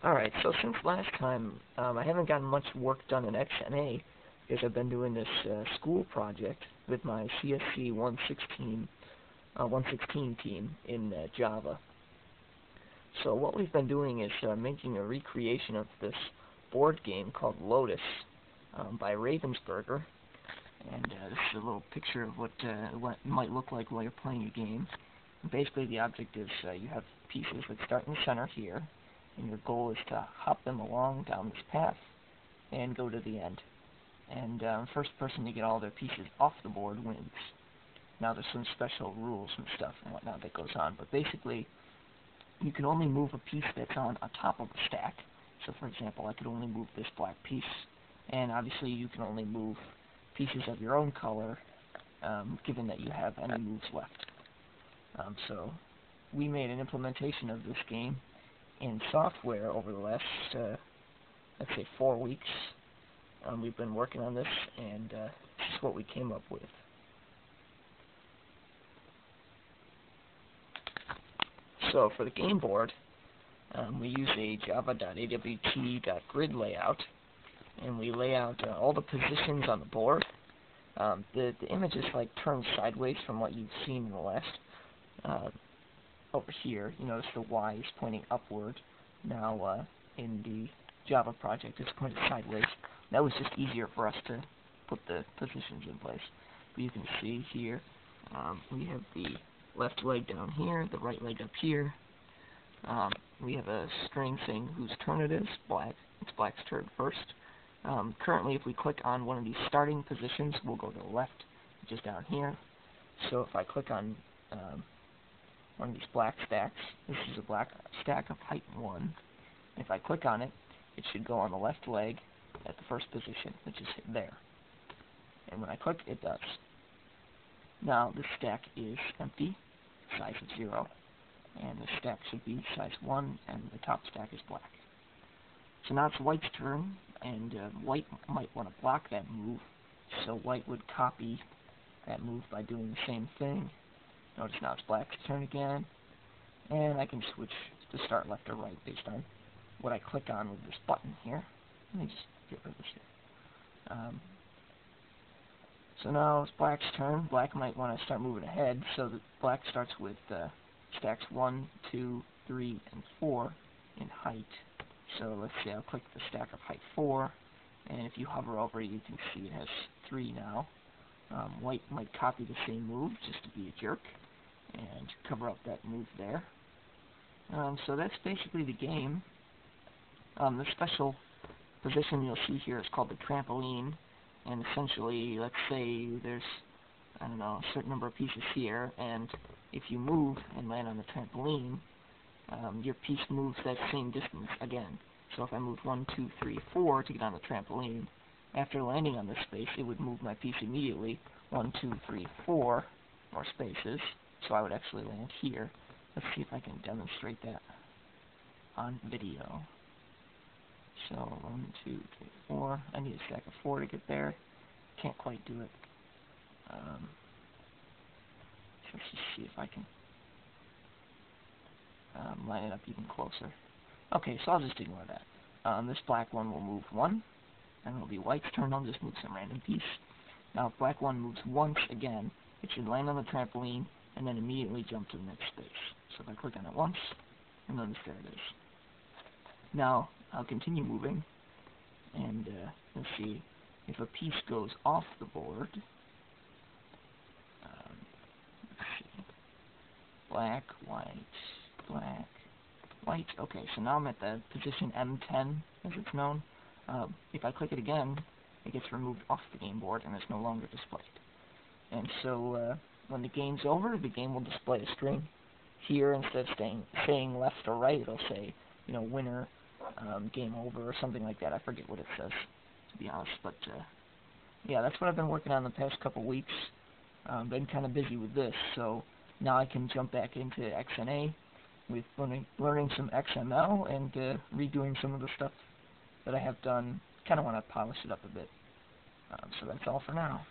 Alright, so since last time, I haven't gotten much work done in XNA because I've been doing this school project with my CSC 116 team in Java. So what we've been doing is making a recreation of this board game called Lotus by Ravensburger. And this is a little picture of what it might look like while you're playing a game. Basically, the object is you have pieces that start in the center here, and your goal is to hop them along down this path and go to the end. And first person to get all their pieces off the board wins. Now there's some special rules and stuff and whatnot that goes on, but basically you can only move a piece that's on top of a stack. So for example, I could only move this black piece, and obviously you can only move pieces of your own color, given that you have any moves left. So we made an implementation of this game in software over the last, let's say 4 weeks. We've been working on this, and this is what we came up with. So for the game board, we use a java.awt.grid layout, and we lay out all the positions on the board. The image is like turned sideways from what you've seen in the last. Over here, you notice the Y is pointing upward. Now in the Java project, it's pointed sideways. That was just easier for us to put the positions in place. But you can see here, we have the left leg down here, the right leg up here. We have a string saying whose turn it is, black. It's black's turn first. Currently, if we click on one of these starting positions, we'll go to the left, which is down here. So if I click on one of these black stacks, this is a black stack of height 1. If I click on it, it should go on the left leg at the first position, which is there. And when I click, it does. Now this stack is empty, size of 0, and the stack should be size 1, and the top stack is black. So now it's white's turn, and white might want to block that move, so white would copy that move by doing the same thing. Notice now it's black's turn again, and I can switch to start left or right based on what I click on with this button here. Let me just get rid of this here. So now it's black's turn. Black might want to start moving ahead, so that black starts with stacks 1, 2, 3, and 4 in height. So let's say I'll click the stack of height 4, and if you hover over it, you can see it has 3 now. White might copy the same move just to be a jerk and cover up that move there. So that's basically the game. The special position you'll see here is called the trampoline, and essentially, let's say there's, I don't know, a certain number of pieces here, and if you move and land on the trampoline, your piece moves that same distance again. So if I moved 1, 2, 3, 4 to get on the trampoline, after landing on this space, it would move my piece immediately 1, 2, 3, 4 more spaces, so I would actually land here. Let's see if I can demonstrate that on video. So 1, 2, 3, 4. I need a stack of 4 to get there. Can't quite do it. Let's just see if I can line it up even closer. Okay, so I'll just ignore that. This black one will move 1, and it'll be white's turn. I'll just move some random piece. Now if black one moves once again, it should land on the trampoline and then immediately jump to the next space. So if I click on it once, and then there it is. Now I'll continue moving, and let's see, if a piece goes off the board, let's see, black, white, black, white. Okay, so now I'm at the position M10, as it's known. If I click it again, it gets removed off the game board and it's no longer displayed. And so when the game's over, the game will display a string. Here, instead of saying left or right, it'll say, you know, winner, game over, or something like that. I forget what it says, to be honest. But yeah, that's what I've been working on the past couple weeks. Been kind of busy with this, so now I can jump back into XNA with learning some XML and redoing some of the stuff that I have done. Kind of want to polish it up a bit. So that's all for now.